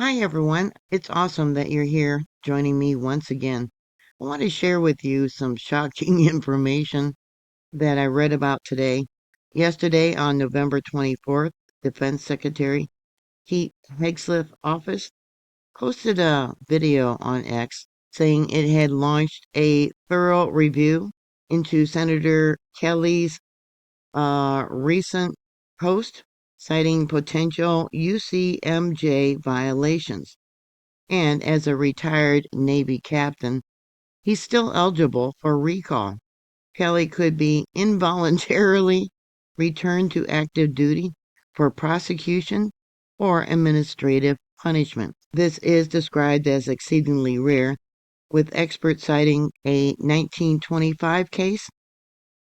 Hi, everyone. It's awesome that you're here joining me once again. I want to share with you some shocking information that I read about today. Yesterday, on November 24th, Defense Secretary Pete Hegseth office posted a video on X saying it had launched a thorough review into Senator Kelly's recent post, citing potential UCMJ violations. And as a retired Navy captain, he's still eligible for recall. Kelly could be involuntarily returned to active duty for prosecution or administrative punishment. This is described as exceedingly rare, with experts citing a 1925 case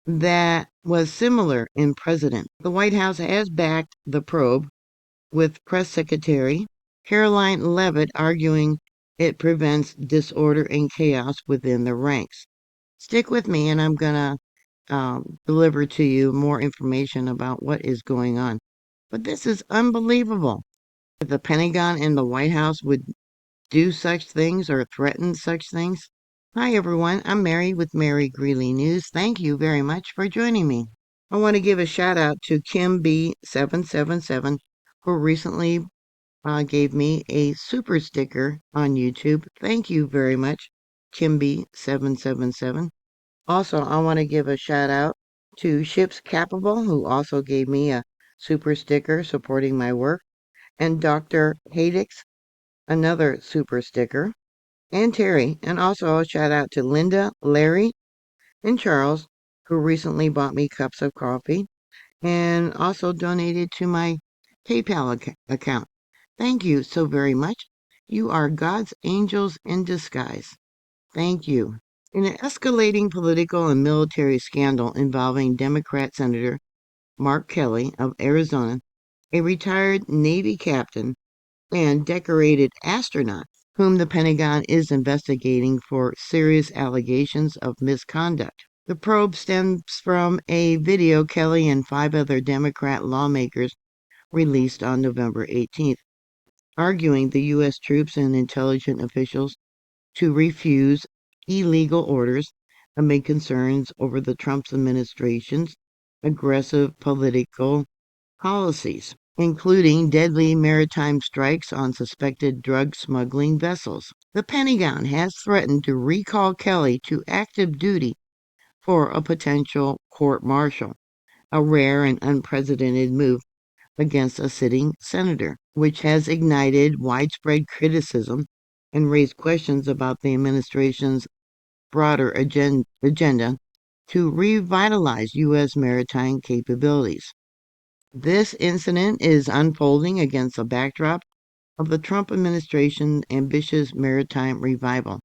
that was similar in precedent. The White House has backed the probe, with Press Secretary Caroline Leavitt arguing it prevents disorder and chaos within the ranks. Stick with me, and I'm going to deliver to you more information about what is going on. But this is unbelievable. If the Pentagon and the White House would do such things or threaten such things. Hi, everyone. I'm Mary with Mary Greeley News. Thank you very much for joining me. I want to give a shout out to Kim B777, who recently gave me a super sticker on YouTube. Thank you very much, Kimby777. Also, I want to give a shout out to Ships Capable, who also gave me a super sticker supporting my work, and Dr. Hadix, another super sticker, and Terry. And also a shout out to Linda, Larry, and Charles, who recently bought me cups of coffee and also donated to my PayPal account. Thank you so very much. You are God's angels in disguise. Thank you. In an escalating political and military scandal involving Democrat Senator Mark Kelly of Arizona, a retired Navy captain and decorated astronaut whom the Pentagon is investigating for serious allegations of misconduct. The probe stems from a video Kelly and 5 other Democrat lawmakers released on November 18th, arguing the U.S. troops and intelligence officials to refuse illegal orders amid concerns over the Trump administration's aggressive political policies, including deadly maritime strikes on suspected drug smuggling vessels. The Pentagon has threatened to recall Kelly to active duty for a potential court-martial, a rare and unprecedented move against a sitting senator, which has ignited widespread criticism and raised questions about the administration's broader agenda to revitalize U.S. maritime capabilities. This incident is unfolding against a backdrop of the Trump administration's ambitious maritime revival.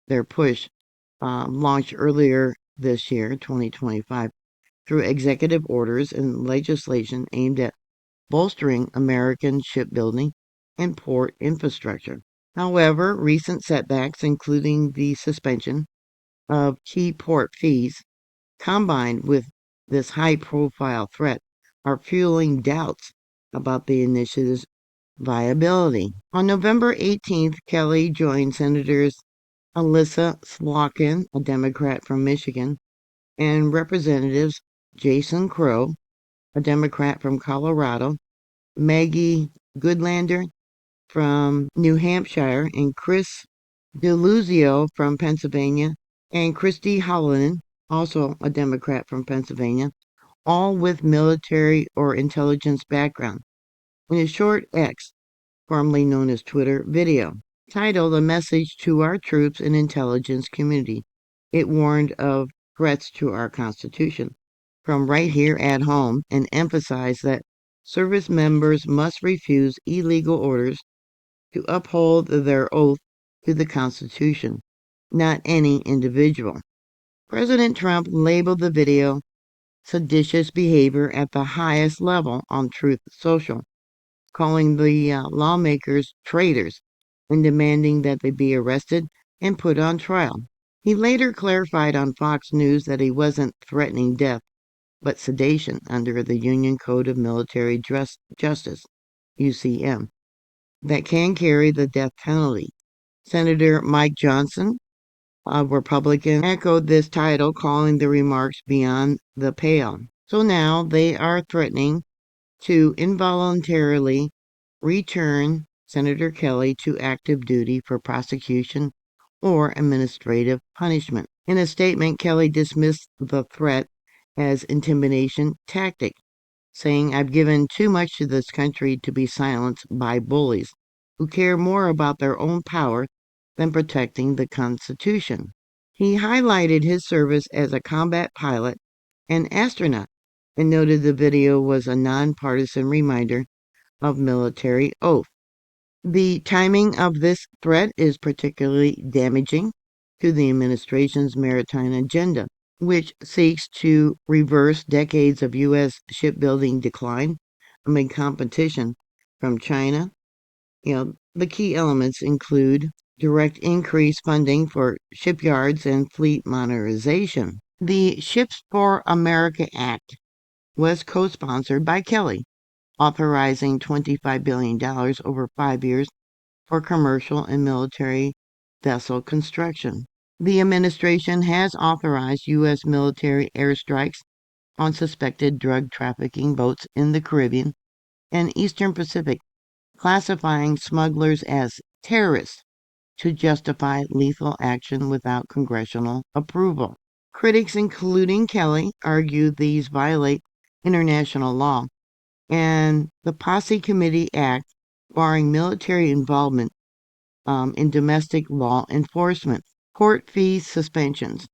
Their push, launched earlier this year, 2025, through executive orders and legislation aimed at bolstering American shipbuilding and port infrastructure. However, recent setbacks, including the suspension of key port fees, combined with this high-profile threat, are fueling doubts about the initiative's viability. On November 18th, Kelly joined Senators Alyssa Slotkin, a Democrat from Michigan, and Representatives Jason Crow, a Democrat from Colorado, Maggie Goodlander from New Hampshire, and Chris DeLuzio from Pennsylvania, and Christy Holland, also a Democrat from Pennsylvania, all with military or intelligence background. In a short X, formerly known as Twitter, video, titled A Message to Our Troops and Intelligence Community, it warned of threats to our Constitution from right here at home and emphasized that service members must refuse illegal orders to uphold their oath to the Constitution, not any individual. President Trump labeled the video seditious behavior at the highest level on Truth Social, calling the lawmakers traitors and demanding that they be arrested and put on trial. He later clarified on Fox News that he wasn't threatening death, but sedation under the Union Code of Military Justice, UCM. that can carry the death penalty. Senator Mike Johnson, a Republican, echoed this title, calling the remarks beyond the pale. So now they are threatening to involuntarily return Senator Kelly to active duty for prosecution or administrative punishment. In a statement, Kelly dismissed the threat as intimidation tactic, saying, "I've given too much to this country to be silenced by bullies who care more about their own power than protecting the Constitution." He highlighted his service as a combat pilot and astronaut and noted the video was a nonpartisan reminder of military oath. The timing of this threat is particularly damaging to the administration's maritime agenda, which seeks to reverse decades of U.S. shipbuilding decline amid competition from China. The key elements include direct increased funding for shipyards and fleet modernization. The Ships for America Act was co-sponsored by Kelly, authorizing $25 billion over 5 years for commercial and military vessel construction. The administration has authorized U.S. military airstrikes on suspected drug trafficking boats in the Caribbean and Eastern Pacific, classifying smugglers as terrorists to justify lethal action without congressional approval. Critics, including Kelly, argue these violate international law and the Posse Committee Act, barring military involvement in domestic law enforcement. Court fee suspensions.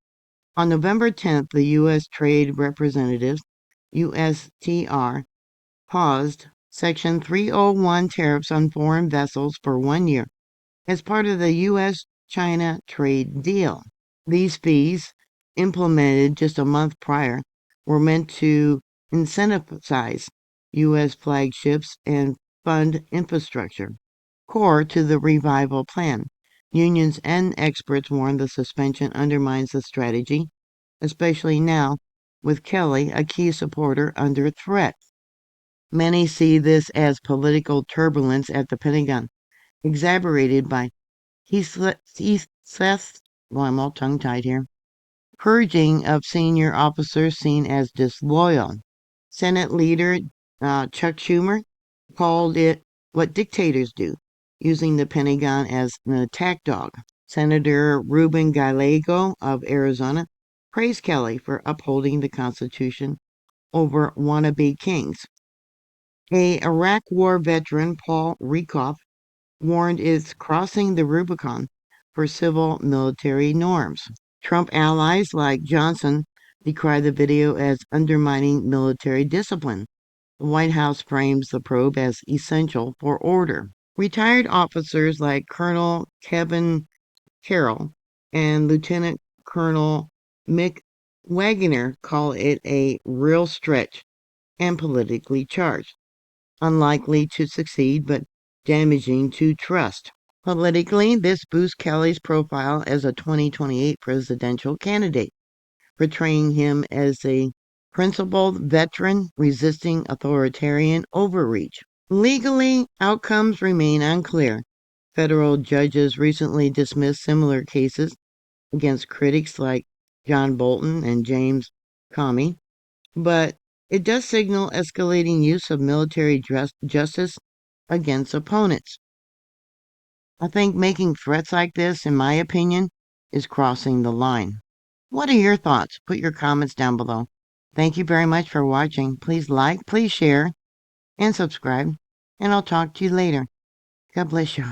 On November 10th, the U.S. Trade Representatives, USTR, paused Section 301 tariffs on foreign vessels for 1 year as part of the U.S.-China trade deal. These fees, implemented just a month prior, were meant to incentivize U.S. flagships and fund infrastructure, core to the revival plan. Unions and experts warn the suspension undermines the strategy, especially now with Kelly, a key supporter, under threat. Many see this as political turbulence at the Pentagon, exacerbated by Hegseth, well, I'm all tongue-tied here, purging of senior officers seen as disloyal. Senate leader Chuck Schumer called it what dictators do, using the Pentagon as an attack dog. Senator Ruben Gallego of Arizona praised Kelly for upholding the Constitution over wannabe kings. A Iraq War veteran, Paul Rieckhoff, warned it's crossing the Rubicon for civil-military norms. Trump allies like Johnson decried the video as undermining military discipline. The White House frames the probe as essential for order. Retired officers like Colonel Kevin Carroll and Lieutenant Colonel Mick Wagner call it a real stretch and politically charged, unlikely to succeed but damaging to trust. Politically, this boosts Kelly's profile as a 2028 presidential candidate, portraying him as a principled veteran resisting authoritarian overreach. Legally, outcomes remain unclear. Federal judges recently dismissed similar cases against critics like John Bolton and James Comey, but it does signal escalating use of military justice against opponents. I think making threats like this, in my opinion, is crossing the line. What are your thoughts? Put your comments down below. Thank you very much for watching. Please like, please share, and subscribe, and I'll talk to you later. God bless you.